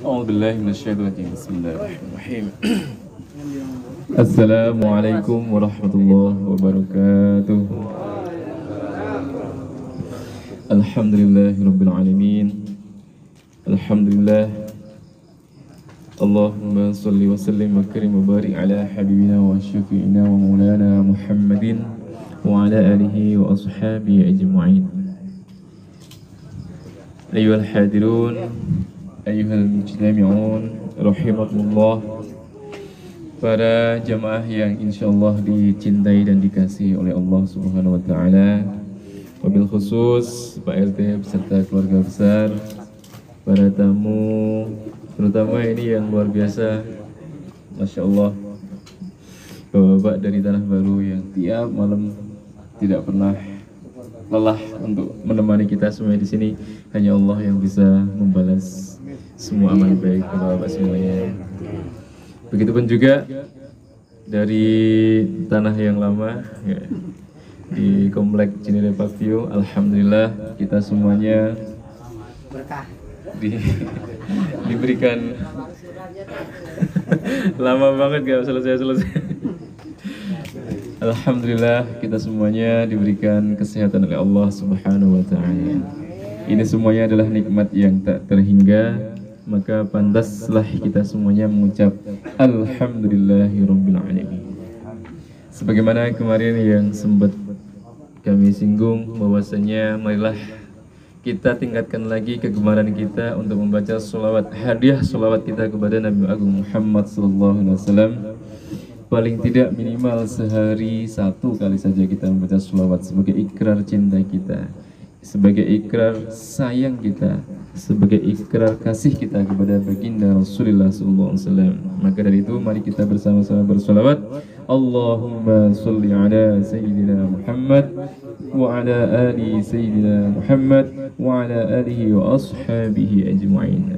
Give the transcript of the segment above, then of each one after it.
A'udzubillahi minasyaitonir rajim. Bismillahirrahmanirrahim. Assalamualaikum warahmatullahi wabarakatuh. Alhamdulillahirabbil alamin. Alhamdulillah. Allahumma shalli wa sallim wa karim wa barik ala habibina wa syafi'ina wa maulana Muhammadin wa ala alihi wa ashabihi ajma'in. Ayyuhal hadirun, ayyuhal mujtami'un, rahimakumullah. Para jamaah yang insyaallah dicintai dan dikasihi oleh Allah Subhanahu wa taala. Wabil khusus Pak RT beserta keluarga besar, para tamu, terutama ini yang luar biasa, Masya Allah, Bapak-bapak dari Tanah Baru yang tiap malam tidak pernah lelah untuk menemani kita semua di sini. Hanya Allah yang bisa membalas semua amal baik Bapak-bapak semuanya. Begitupun juga dari tanah yang lama ya, di Komplek Cinere Park View, alhamdulillah kita semuanya diberikan lama banget gak selesai. Alhamdulillah kita semuanya diberikan kesehatan oleh Allah Subhanahu wa taala. Ini semuanya adalah nikmat yang tak terhingga, maka pantaslah kita semuanya mengucap alhamdulillahirabbil alamin. Sebagaimana kemarin yang sempat kami singgung bahwasanya marilah kita tingkatkan lagi kegemaran kita untuk membaca sholawat, hadiah sholawat kita kepada Nabi Agung Muhammad SAW. Paling tidak minimal sehari 1 kali saja kita membaca sholawat sebagai ikrar cinta kita, sebagai ikrar sayang kita, sebagai ikrar kasih kita kepada baginda Rasulullah SAW. Maka dari itu mari kita bersama-sama bersolawat. Allahumma sholli ala Sayyidina Muhammad wa ala ali Sayyidina Muhammad wa ala alihi wa ashabihi ajma'in.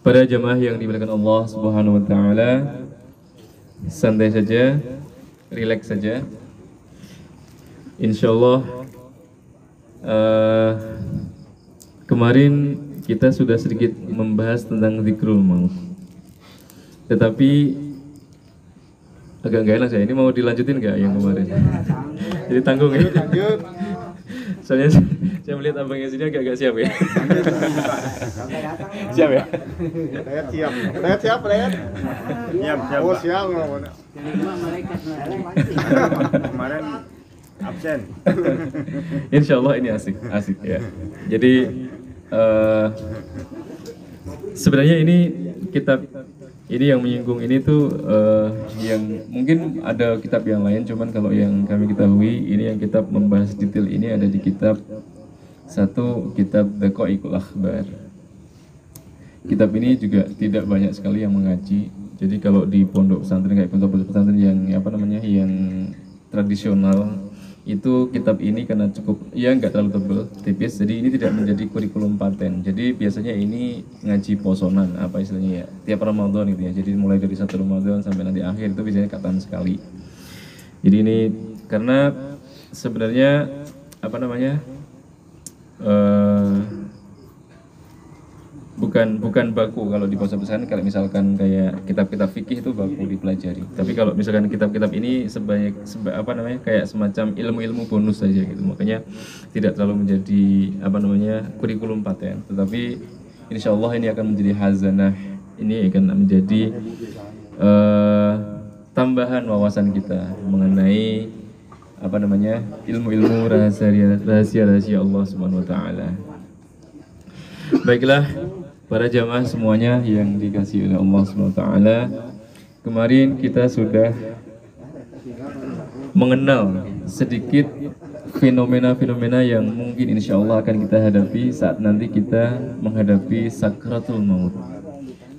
Para jamaah yang dimuliakan Allah Subhanahu wa taala, santai saja, rileks saja. Insyaallah kemarin kita sudah sedikit membahas tentang zikrul maut. Tetapi agak nggak enak ya, ini mau dilanjutin nggak yang kemarin? Jadi tanggung ya. Soalnya saya melihat abangnya sini agak siap ya. Siap ya? Siap. Oh siap. Kemarin absen. Insya Allah ini asik ya. Jadi sebenarnya ini kitab ini yang menyinggung ini tuh yang mungkin ada kitab yang lain, cuman kalau yang kami ketahui ini yang kitab membahas detail ini ada di kitab satu, kitab Daqaiqul Akhbar. Kitab ini juga tidak banyak sekali yang mengaji. Jadi kalau di pondok pesantren kayak pondok pesantren yang yang tradisional itu kitab ini karena cukup ya nggak terlalu tebal, tipis, jadi ini tidak menjadi kurikulum paten. Jadi biasanya ini ngaji posonan apa istilahnya ya, tiap Ramadan gitu ya. Jadi mulai dari 1 Ramadan sampai nanti akhir itu biasanya kataan sekali. Jadi ini karena sebenarnya bukan baku kalau di pondok pesantren. Kalau misalkan kayak kitab-kitab fikih itu baku dipelajari. Tapi kalau misalkan kitab-kitab ini kayak semacam ilmu-ilmu bonus saja gitu. Makanya tidak terlalu menjadi kurikulum paten. Tetapi insya Allah ini akan menjadi hazanah. Ini akan menjadi tambahan wawasan kita mengenai ilmu-ilmu rahasia-rahasia Allah Subhanahu wa taala. Baiklah, para jamaah semuanya yang dikasihi oleh Allah SWT, kemarin kita sudah mengenal sedikit fenomena-fenomena yang mungkin insya Allah akan kita hadapi saat nanti kita menghadapi sakratul maut,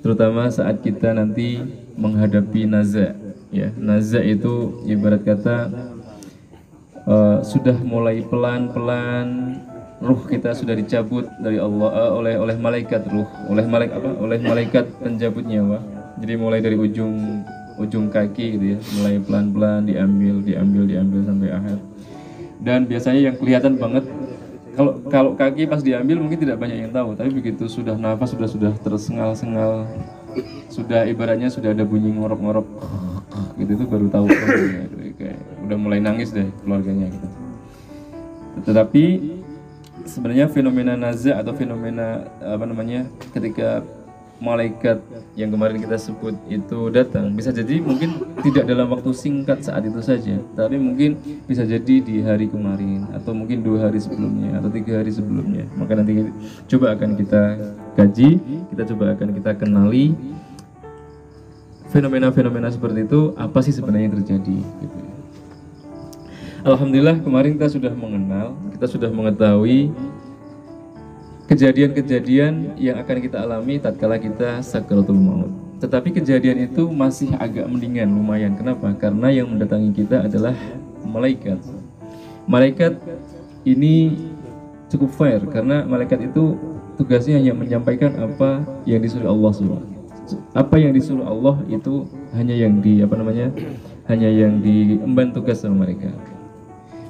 terutama saat kita nanti menghadapi naza. Ya, naza itu ibarat kata sudah mulai pelan-pelan ruh kita sudah dicabut dari Allah oleh malaikat ruh, oleh malaikat penjabut nyawa. Jadi mulai dari ujung kaki gitu ya, mulai pelan-pelan diambil sampai akhir. Dan biasanya yang kelihatan banget kalau kaki pas diambil mungkin tidak banyak yang tahu, tapi begitu sudah nafas sudah tersengal-sengal, sudah ibaratnya sudah ada bunyi ngorok-ngorok gitu, itu baru tahu kayak udah mulai nangis deh keluarganya gitu. Tetapi sebenarnya fenomena naza atau fenomena ketika malaikat yang kemarin kita sebut itu datang, bisa jadi mungkin tidak dalam waktu singkat saat itu saja, tapi mungkin bisa jadi di hari kemarin, atau mungkin 2 hari sebelumnya, atau 3 hari sebelumnya. Maka nanti coba akan kita kaji, kita coba akan kita kenali fenomena-fenomena seperti itu, apa sih sebenarnya yang terjadi gitu. Alhamdulillah kemarin kita sudah mengenal, kita sudah mengetahui kejadian-kejadian yang akan kita alami tatkala kita sakaratul maut. Tetapi kejadian itu masih agak mendingan, lumayan. Kenapa? Karena yang mendatangi kita adalah malaikat. Malaikat ini cukup fair karena malaikat itu tugasnya hanya menyampaikan apa yang disuruh Allah SWT. Apa yang disuruh Allah itu hanya yang hanya yang diemban tugas sama mereka.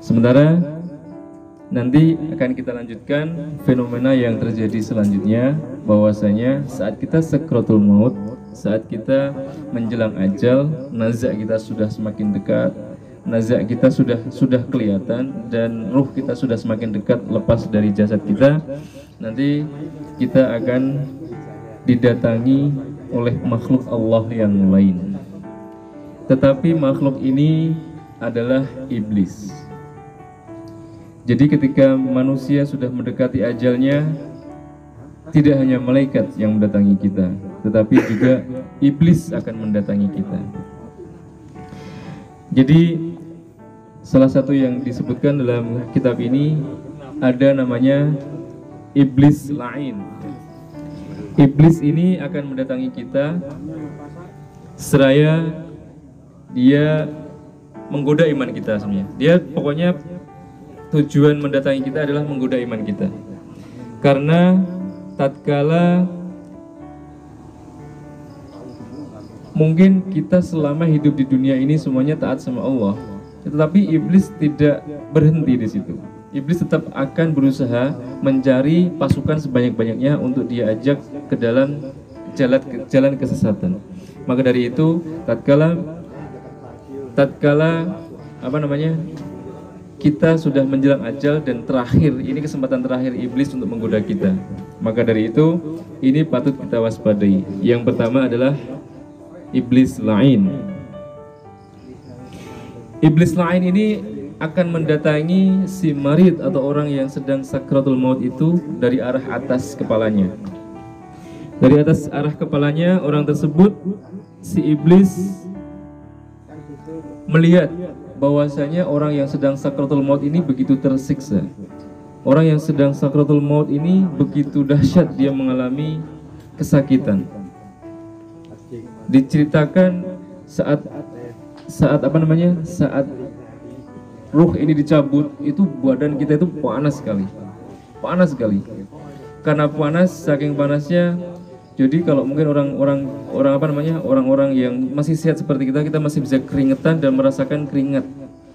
Sementara nanti akan kita lanjutkan fenomena yang terjadi selanjutnya, bahwasanya saat kita sakaratul maut, saat kita menjelang ajal, nazak kita sudah semakin dekat, nazak kita sudah kelihatan, dan ruh kita sudah semakin dekat lepas dari jasad kita. Nanti kita akan didatangi oleh makhluk Allah yang lain. Tetapi makhluk ini adalah iblis. Jadi ketika manusia sudah mendekati ajalnya, tidak hanya malaikat yang mendatangi kita, tetapi juga iblis akan mendatangi kita. Jadi salah satu yang disebutkan dalam kitab ini ada namanya iblis lain. Iblis ini akan mendatangi kita seraya dia menggoda iman kita sebenarnya. Dia pokoknya tujuan mendatangi kita adalah menggoda iman kita. Karena tatkala mungkin kita selama hidup di dunia ini semuanya taat sama Allah, tetapi iblis tidak berhenti di situ. Iblis tetap akan berusaha mencari pasukan sebanyak-banyaknya untuk dia ajak ke dalam jalan kesesatan. Maka dari itu tatkala kita sudah menjelang ajal dan terakhir, ini kesempatan terakhir iblis untuk menggoda kita. Maka dari itu, ini patut kita waspadai. Yang pertama adalah iblis lain. Iblis lain ini akan mendatangi si marid atau orang yang sedang sakaratul maut itu dari arah atas kepalanya. Dari atas arah kepalanya orang tersebut, si iblis melihat bahwasanya orang yang sedang sakaratul maut ini begitu tersiksa. Orang yang sedang sakaratul maut ini begitu dahsyat dia mengalami kesakitan. Diceritakan saat ruh ini dicabut, itu badan kita itu panas sekali. Karena panas, saking panasnya, jadi kalau mungkin orang-orang yang masih sehat seperti kita masih bisa keringetan dan merasakan keringat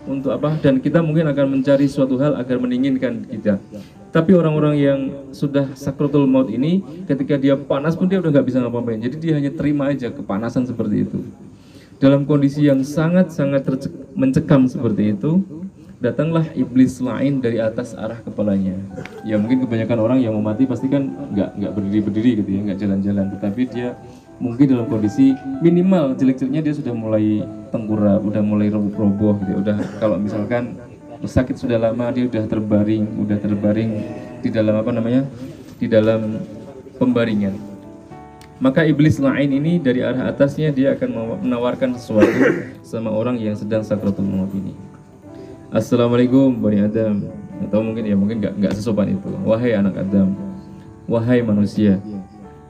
untuk apa? Dan kita mungkin akan mencari suatu hal agar mendinginkan kita. Tapi orang-orang yang sudah sakaratul maut ini, ketika dia panas pun dia udah nggak bisa ngapa-ngapain. Jadi dia hanya terima aja kepanasan seperti itu. Dalam kondisi yang sangat-sangat mencekam seperti itu, datanglah iblis lain dari atas arah kepalanya. Ya mungkin kebanyakan orang yang mau mati pasti kan nggak berdiri gitu ya, nggak jalan-jalan. Tetapi dia mungkin dalam kondisi minimal jelek-jeleknya dia sudah mulai tengkurap, udah mulai roboh gitu. Udah kalau misalkan sakit sudah lama, dia udah terbaring di dalam di dalam pembaringan. Maka iblis lain ini dari arah atasnya dia akan menawarkan sesuatu sama orang yang sedang sakaratul maut ini. Assalamualaikum Bani Adam. Atau mungkin nggak sesopan itu. Wahai anak Adam, wahai manusia,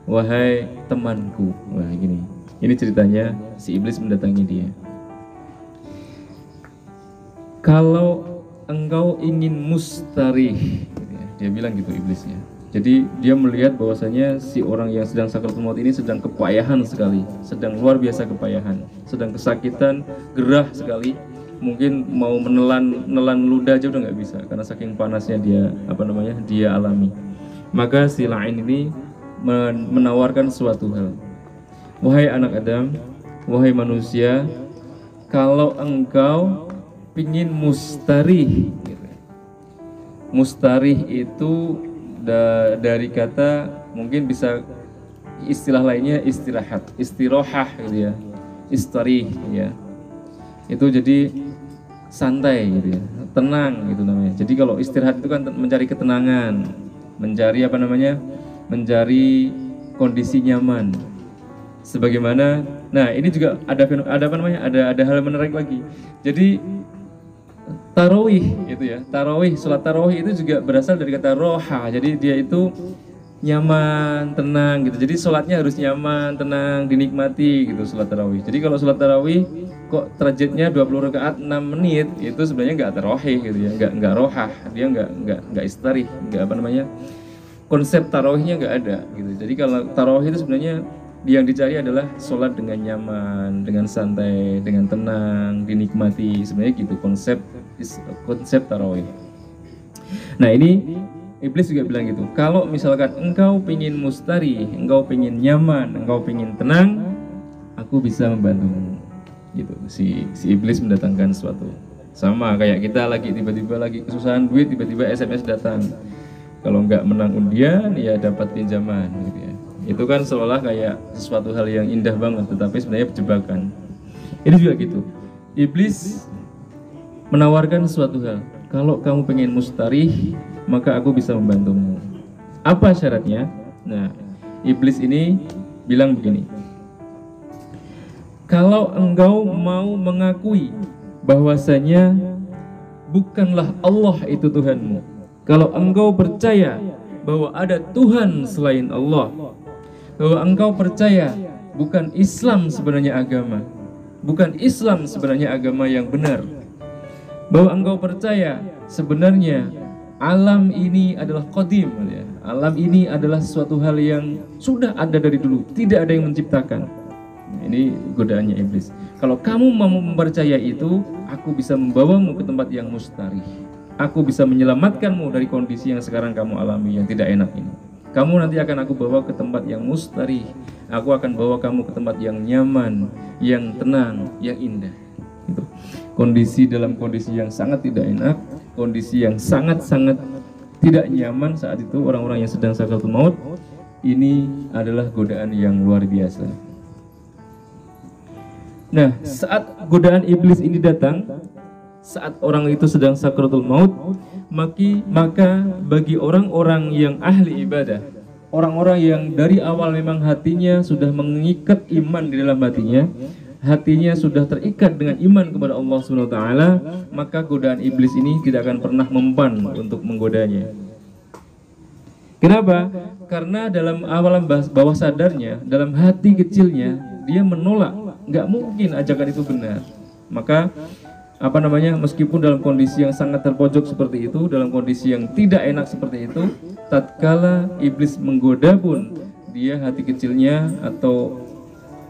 wahai temanku. Wah gini. Ini ceritanya si iblis mendatangi dia. Kalau engkau ingin mustarih, dia bilang gitu iblisnya. Jadi dia melihat bahwasanya si orang yang sedang sakaratul maut ini sedang kepayahan sekali, sedang luar biasa kepayahan, sedang kesakitan, gerah sekali. mungkin mau menelan ludah aja udah nggak bisa karena saking panasnya dia alami. Maka si La'in ini menawarkan suatu hal. Wahai anak Adam, wahai manusia, kalau engkau pingin mustarih, mustarih itu dari kata mungkin bisa istilah lainnya istirahat, istirohah gitu ya, istarih ya. Itu jadi santai gitu ya, tenang gitu namanya. Jadi kalau istirahat itu kan mencari ketenangan, mencari mencari kondisi nyaman. Sebagaimana, nah ini juga ada hal menarik lagi. Jadi tarawih gitu ya, sholat tarawih itu juga berasal dari kata roha. Jadi dia itu nyaman, tenang gitu. Jadi sholatnya harus nyaman, tenang, dinikmati gitu sholat tarawih. Jadi kalau sholat tarawih kok targetnya 20 rakaat 6 menit, itu sebenarnya nggak tarawih gitu ya, nggak rohah, dia nggak istarih, nggak konsep tarawihnya nggak ada gitu. Jadi kalau tarawih itu sebenarnya yang dicari adalah sholat dengan nyaman, dengan santai, dengan tenang, dinikmati. Sebenarnya gitu konsep tarawih. Nah ini Iblis juga bilang gitu. Kalau misalkan engkau pingin mustari, engkau pingin nyaman, engkau pingin tenang, aku bisa membantumu. Gitu. Si Iblis mendatangkan sesuatu. Sama kayak kita tiba-tiba lagi kesusahan duit, tiba-tiba SMS datang. Kalau nggak menang undian, ya dapat pinjaman. Gitu ya. Itu kan seolah kayak sesuatu hal yang indah banget, tetapi sebenarnya jebakan. Ini juga gitu. Iblis menawarkan suatu hal. Kalau kamu pengen mustarih, maka aku bisa membantumu. Apa syaratnya? Nah, Iblis ini bilang begini. Kalau engkau mau mengakui bahwasanya bukanlah Allah itu Tuhanmu, kalau engkau percaya bahwa ada Tuhan selain Allah, bahwa engkau percaya bukan Islam sebenarnya agama, bukan Islam sebenarnya agama yang benar, bahwa engkau percaya sebenarnya alam ini adalah qadim, ya. Alam ini adalah suatu hal yang sudah ada dari dulu, tidak ada yang menciptakan. Ini godaannya iblis. Kalau kamu mau mempercaya itu, aku bisa membawamu ke tempat yang mustarih. Aku bisa menyelamatkanmu dari kondisi yang sekarang kamu alami yang tidak enak ini. Kamu nanti akan aku bawa ke tempat yang mustarih. Aku akan bawa kamu ke tempat yang nyaman, yang tenang, yang indah. Itu. Dalam kondisi yang sangat tidak enak, kondisi yang sangat-sangat tidak nyaman saat itu orang-orang yang sedang sakaratul maut, ini adalah godaan yang luar biasa. Nah, saat godaan iblis ini datang, saat orang itu sedang sakaratul maut, maka bagi orang-orang yang ahli ibadah, orang-orang yang dari awal memang hatinya sudah mengikat iman di dalam hatinya sudah terikat dengan iman kepada Allah SWT, maka godaan iblis ini tidak akan pernah mempan untuk menggodanya. Kenapa? Karena dalam awalan bawah sadarnya, dalam hati kecilnya, dia menolak, nggak mungkin ajakan itu benar. Maka meskipun dalam kondisi yang sangat terpojok seperti itu, dalam kondisi yang tidak enak seperti itu, tatkala iblis menggoda pun, dia hati kecilnya atau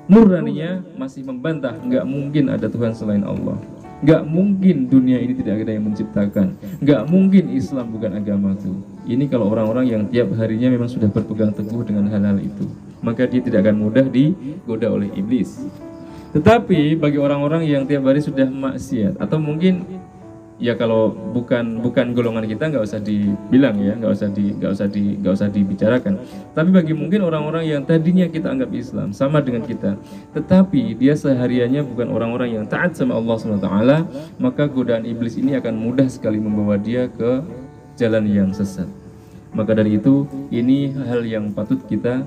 nuraninya masih membantah, nggak mungkin ada Tuhan selain Allah, nggak mungkin dunia ini tidak ada yang menciptakan, nggak mungkin Islam bukan agamaku. Ini kalau orang-orang yang tiap harinya memang sudah berpegang teguh dengan hal-hal itu, maka dia tidak akan mudah digoda oleh iblis. Tetapi bagi orang-orang yang tiap hari sudah maksiat, atau mungkin ya kalau bukan golongan kita, nggak usah dibilang ya, nggak usah dibicarakan. Tapi bagi mungkin orang-orang yang tadinya kita anggap Islam sama dengan kita, tetapi dia sehariannya bukan orang-orang yang taat sama Allah SWT, maka godaan iblis ini akan mudah sekali membawa dia ke jalan yang sesat. Maka dari itu, ini hal yang patut kita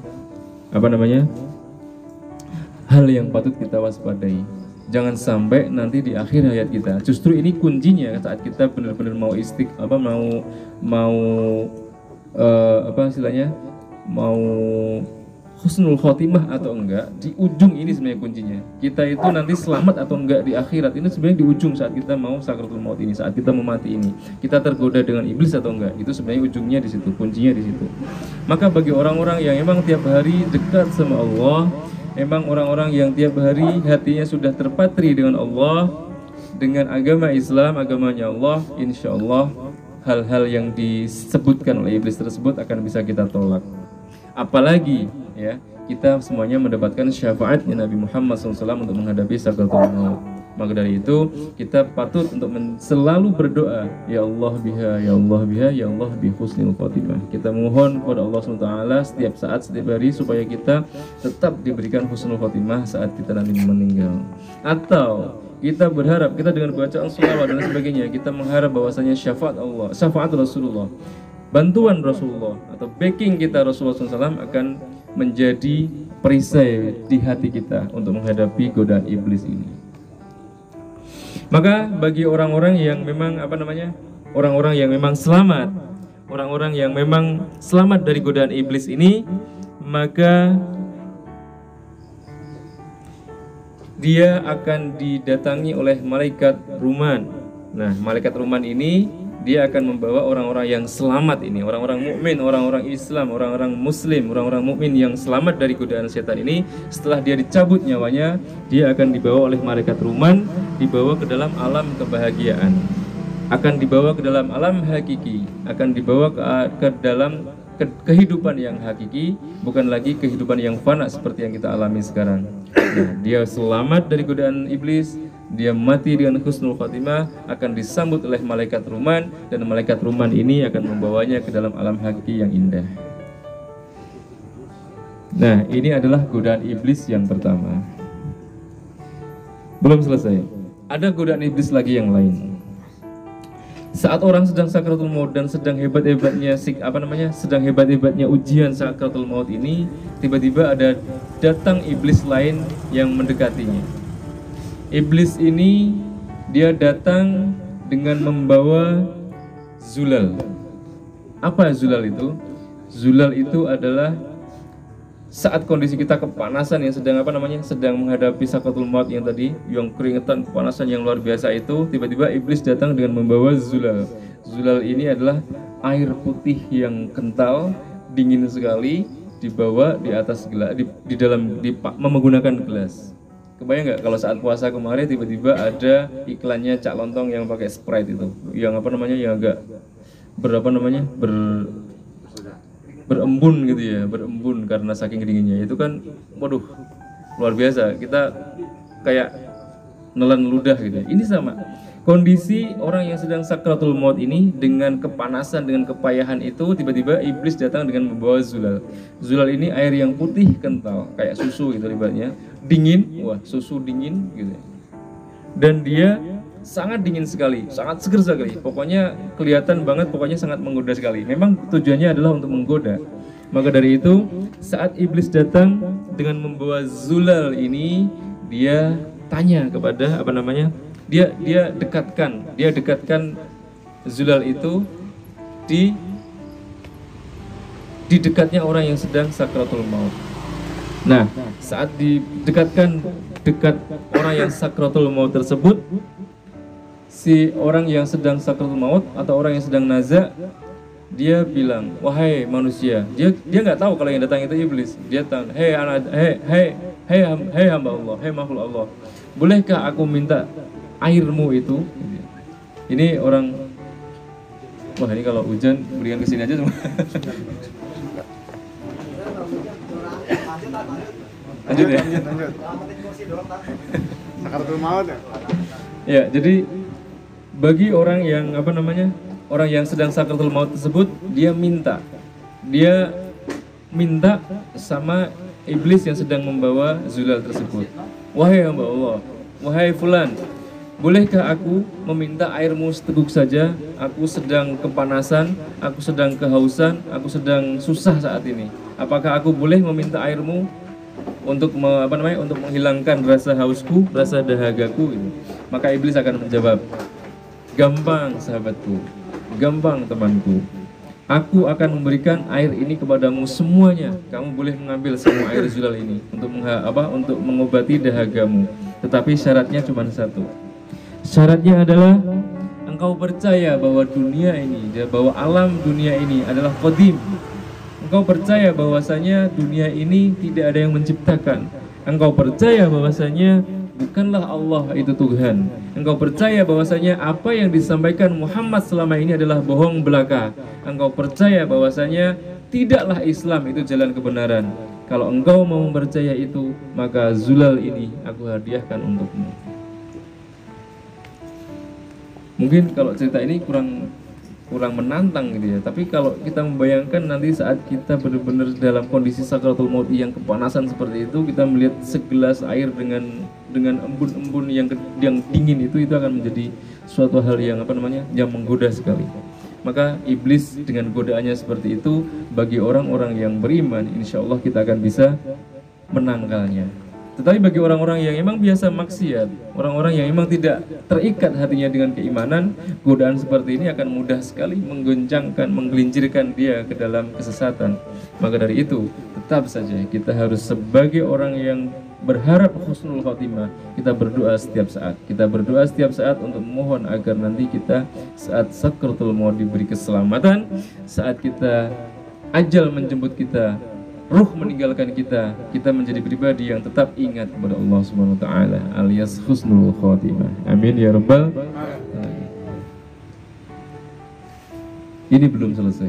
hal yang patut kita waspadai. Jangan sampai nanti di akhir hayat kita, justru ini kuncinya saat kita benar-benar mau mau husnul khotimah atau enggak, di ujung ini sebenarnya kuncinya. Kita itu nanti selamat atau enggak di akhirat ini sebenarnya di ujung saat kita mau sakaratul maut ini, saat kita mau mati ini. Kita tergoda dengan iblis atau enggak, itu sebenarnya ujungnya di situ, kuncinya di situ. Maka bagi orang-orang yang emang tiap hari dekat sama Allah, emang orang-orang yang tiap hari hatinya sudah terpatri dengan Allah, dengan agama Islam, agamanya Allah, insya Allah hal-hal yang disebutkan oleh iblis tersebut akan bisa kita tolak. Apalagi ya, kita semuanya mendapatkan syafaatnya Nabi Muhammad SAW untuk menghadapi sakaratul maut. Maka dari itu kita patut untuk selalu berdoa, ya Allah biha, ya Allah biha, ya Allah bi husnil khotimah. Kita mohon kepada Allah SWT setiap saat, setiap hari supaya kita tetap diberikan husnul khotimah saat kita nanti meninggal. Atau kita berharap, kita dengan bacaan sholawat dan sebagainya, kita mengharap bahwasanya syafaat Allah, syafaat Rasulullah, bantuan Rasulullah atau backing kita Rasulullah SAW akan menjadi perisai di hati kita untuk menghadapi godaan iblis ini. Maka bagi orang-orang yang memang orang-orang yang memang selamat, orang-orang yang memang selamat dari godaan iblis ini, maka dia akan didatangi oleh malaikat Ruman. Nah, malaikat Ruman ini dia akan membawa orang-orang yang selamat ini, orang-orang mukmin, orang-orang Islam, orang-orang Muslim, orang-orang mukmin yang selamat dari godaan setan ini. Setelah dia dicabut nyawanya, dia akan dibawa oleh malaikat Ruman, dibawa ke dalam alam kebahagiaan, akan dibawa ke dalam alam hakiki, akan dibawa ke dalam kehidupan yang hakiki, bukan lagi kehidupan yang fana seperti yang kita alami sekarang. Nah, dia selamat dari godaan iblis, dia mati dengan husnul khatimah, akan disambut oleh malaikat Ruman, dan malaikat Ruman ini akan membawanya ke dalam alam hakiki yang indah. Nah, ini adalah godaan iblis yang pertama. Belum selesai. Ada godaan iblis lagi yang lain. Saat orang sedang sakaratul maut dan sedang hebat-hebatnya sedang hebat-hebatnya ujian sakaratul maut ini, tiba-tiba ada datang iblis lain yang mendekatinya. Iblis ini dia datang dengan membawa zulal. Apa zulal itu? Zulal itu adalah saat kondisi kita kepanasan yang sedang menghadapi sakaratul maut yang tadi, yang keringetan, kepanasan yang luar biasa itu, tiba-tiba iblis datang dengan membawa zulal. Zulal ini adalah air putih yang kental, dingin sekali, dibawa di atas gelas, menggunakan gelas. Kebayang nggak kalau saat puasa kemarin tiba-tiba ada iklannya Cak Lontong yang pakai Sprite itu, yang yang agak berembun gitu ya, berembun karena saking dinginnya. Itu kan, waduh, luar biasa. Kita kayak nelan ludah gitu. Ini sama kondisi orang yang sedang sakaratul maut ini, dengan kepanasan, dengan kepayahan itu, tiba-tiba iblis datang dengan membawa zulal. Zulal ini air yang putih kental, kayak susu gitu ibaratnya, dingin, wah susu dingin gitu. Dan dia sangat dingin sekali, sangat seger sekali. Pokoknya kelihatan banget, pokoknya sangat menggoda sekali. Memang tujuannya adalah untuk menggoda. Maka dari itu, saat iblis datang dengan membawa zulal ini, dia tanya kepada dia dekatkan zulal itu di dekatnya orang yang sedang sakaratul maut. Nah, saat didekatkan dekat orang yang sakaratul maut tersebut, si orang yang sedang sakaratul maut atau orang yang sedang naza, dia bilang, wahai manusia. Dia nggak tahu kalau yang datang itu iblis. Dia tahu, hei hamba Allah, hei makhluk Allah, bolehkah aku minta airmu itu? Ini orang, wah ini kalau hujan berikan kesini aja semua. Lanjut ya. Sakaratul maut ya. Ya, jadi bagi orang yang orang yang sedang sakaratul maut tersebut, dia minta sama iblis yang sedang membawa zulal tersebut. Wahai hamba Allah, wahai fulan, bolehkah aku meminta airmu seteguk saja? Aku sedang kepanasan, aku sedang kehausan, aku sedang susah saat ini. Apakah aku boleh meminta airmu untuk untuk menghilangkan rasa hausku, rasa dahagaku gitu. Maka iblis akan menjawab, gampang sahabatku, gampang temanku, aku akan memberikan air ini kepadamu semuanya. Kamu boleh mengambil semua air zulal ini untuk mengobati dahagamu. Tetapi syaratnya cuma satu. Syaratnya adalah engkau percaya bahwa dunia ini, bahwa alam dunia ini adalah qadim. Engkau percaya bahwasanya dunia ini tidak ada yang menciptakan. Engkau percaya bahwasanya bukanlah Allah itu Tuhan. Engkau percaya bahwasanya apa yang disampaikan Muhammad selama ini adalah bohong belaka. Engkau percaya bahwasanya tidaklah Islam itu jalan kebenaran. Kalau engkau mau percaya itu, maka zulal ini aku hadiahkan untukmu. Mungkin kalau cerita ini kurang menantang gitu ya. Tapi kalau kita membayangkan nanti saat kita benar-benar dalam kondisi sakratul maut yang kepanasan seperti itu, kita melihat segelas air dengan embun-embun yang dingin itu akan menjadi suatu hal yang yang menggoda sekali. Maka iblis dengan godaannya seperti itu, bagi orang-orang yang beriman, insya Allah kita akan bisa menangkalnya. Tetapi bagi orang-orang yang memang biasa maksiat, orang-orang yang memang tidak terikat hatinya dengan keimanan, godaan seperti ini akan mudah sekali menggoncangkan, menggelincirkan dia ke dalam kesesatan. Maka dari itu, tetap saja kita harus sebagai orang yang berharap husnul khotimah, kita berdoa setiap saat. Kita berdoa setiap saat untuk memohon agar nanti kita saat sakratul maut diberi keselamatan, saat kita ajal menjemput kita, ruh meninggalkan kita menjadi pribadi yang tetap ingat kepada Allah Subhanahu wa taala alias husnul khotimah. Amin ya rabbal alamin. Ini belum selesai.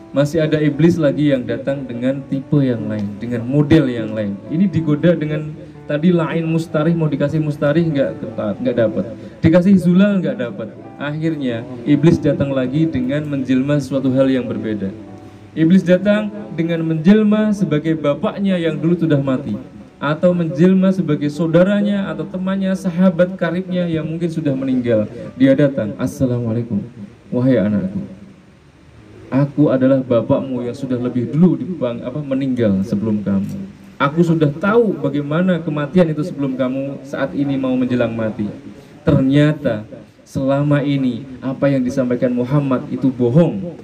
Masih ada iblis lagi yang datang dengan tipe yang lain, dengan model yang lain. Ini digoda dengan tadi lain mustarih, mau dikasih mustarih nggak dapat, dikasih zulal nggak dapat. Akhirnya iblis datang lagi dengan menjelma suatu hal yang berbeda. Iblis datang dengan menjelma sebagai bapaknya yang dulu sudah mati, atau menjelma sebagai saudaranya atau temannya, sahabat karibnya yang mungkin sudah meninggal. Dia datang, assalamualaikum, wahai anakku, aku adalah bapakmu yang sudah lebih dulu meninggal sebelum kamu. Aku sudah tahu bagaimana kematian itu sebelum kamu saat ini mau menjelang mati. Ternyata selama ini apa yang disampaikan Muhammad itu bohong.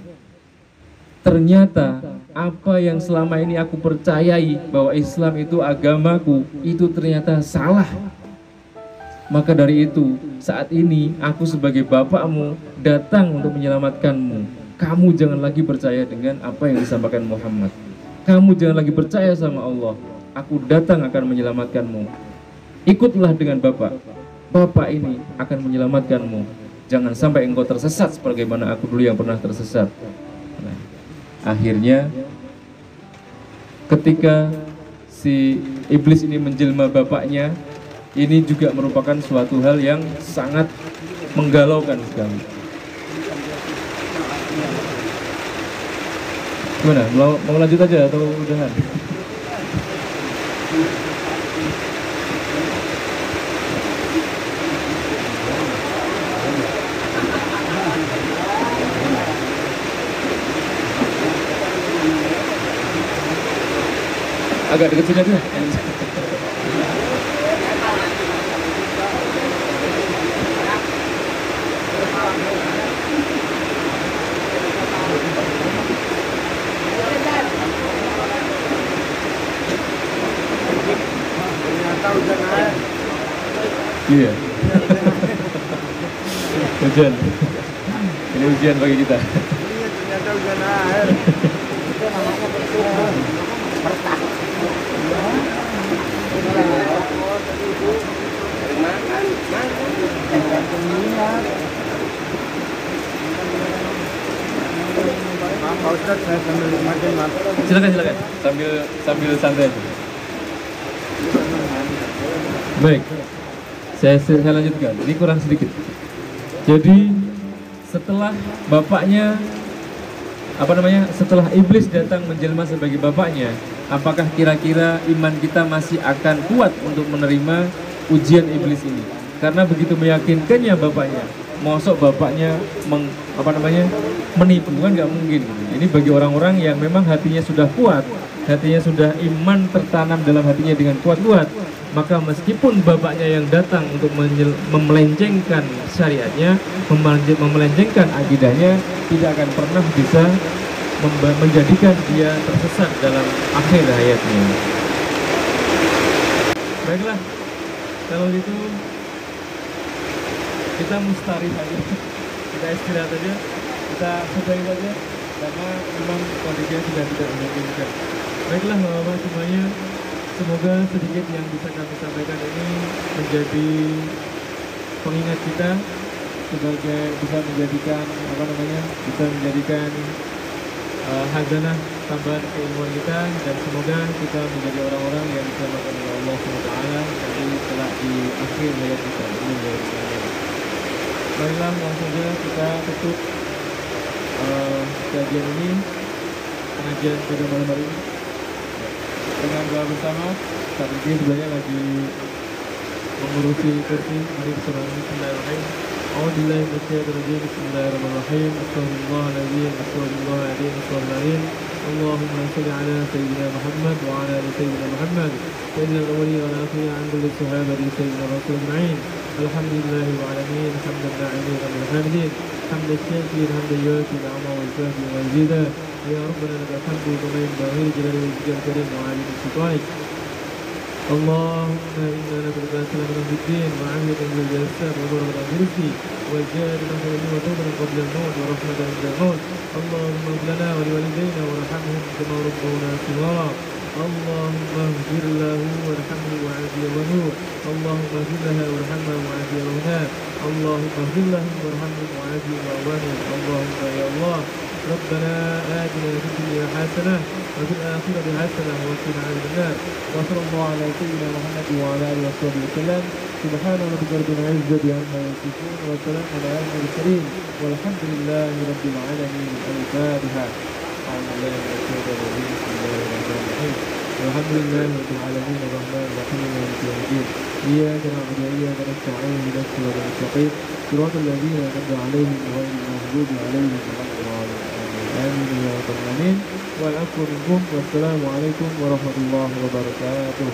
Ternyata apa yang selama ini aku percayai bahwa Islam itu agamaku, itu ternyata salah. Maka dari itu, saat ini aku sebagai bapakmu datang untuk menyelamatkanmu. Kamu jangan lagi percaya dengan apa yang disampaikan Muhammad. Kamu jangan lagi percaya sama Allah. Aku datang akan menyelamatkanmu. Ikutlah dengan Bapak. Bapak ini akan menyelamatkanmu. Jangan sampai engkau tersesat sebagaimana aku dulu yang pernah tersesat. Nah, akhirnya ketika si iblis ini menjelma bapaknya, ini juga merupakan suatu hal yang sangat menggalaukan sekali. Gimana? Mau lanjut aja atau udahan? Agak dekat sini aja. Iya. Hujan. Ini ujian bagi kita. Ternyata hujan air. Maaf Pak Ustadz, saya sambil nikmatin, maaf. Silakan. Sambil santai aja. Baik. Saya lanjutkan. Ini kurang sedikit. Jadi setelah bapaknya setelah iblis datang menjelma sebagai bapaknya, apakah kira-kira iman kita masih akan kuat untuk menerima ujian iblis ini? Karena begitu meyakinkannya bapaknya, mosok bapaknya menipu, kan nggak mungkin. Ini bagi orang-orang yang memang hatinya sudah kuat, hatinya sudah iman tertanam dalam hatinya dengan kuat-kuat, maka meskipun bapaknya yang datang untuk memelencengkan syariatnya, memelencengkan akidahnya, tidak akan pernah bisa menjadikan dia tersesat dalam akhir hayatnya. Baiklah, kalau gitu kita mustarih aja, kita istirahat aja, kita sudahi saja, karena memang kondisinya sudah tidak memungkinkan. Baiklah Bapak-Bapak semuanya, Semoga sedikit yang bisa kami sampaikan ini menjadi pengingat kita sebagai bisa menjadikan bisa menjadikan hazanah tambahan keilmuan kita, dan semoga kita menjadi orang-orang yang diselamatkan oleh Allah SWT nanti setelah di akhir hayat kita. Marilah langsung saja kita tutup kajian ini, pengajian pada malam hari ini dengan doa bersama. Saat ini sebenarnya lagi mengurusi kursi. Mari bersama Bismillahirrahmanirrahim. A'udzubillahi minasyaitonir rajim. Bismillahirrahmanirrahim. Astaghfirullahaladzim. Astaghfirullahaladzim. Astaghfirullahaladzim. Allahumma shalli ala sayyidina Muhammad wa ala ali sayyidina Muhammad sayyidina al-awwalin wal akhirin an kulli sahabati sayyidina rasul ajma'in. Alhamdulillahil alamin hamdan na'imin wa hamidin hamdan shakirin hamdan yuwafi ni'amahu wa yukafi wa yazida. Ya Rabbana lakal hamdu kama yanbaghi li jalali wajhikal karim wa 'azimi sultanik. اللهم إنا نسألك سلامة في الدين وعافية من الجسد وبركة في الرزق والجاه من وتوبة قبل الموت ورحمة عند الموت. اللهم اغفر لنا ولوالدينا وارحمهم كما ربونا صغارا. اللهم اغفر له وارحمه وعافيه ونور. اللهم اغفر لها وارحمها وعافيه ونور. اللهم اغفر لهم وارحمهم وعافيه وأوانهم. اللهم يا الله ربنا آتنا في الدنيا حسنة وفي الآخرة حسنة وقنا عذاب النار. وصلى الله على سيدنا محمد وعلى آله وصحبه وسلم. سبحان ربك رب العزة عما يصفون وسلام على المرسلين والحمد لله رب العالمين. الفاتحة. أعوذ بالله من الشيطان الرجيم. بسم الله الرحمن الرحيم. الحمد لله رب العالمين الرحمن الرحيم مالك يوم الدين. إياك نعبد وإياك نستعين اهدنا الصراط المستقيم صراط الذين أنعمت عليهم غير المغضوب عليهم ولا الضالين. آمين يا رب العالمين. والعفو منكم والسلام عليكم ورحمة الله وبركاته.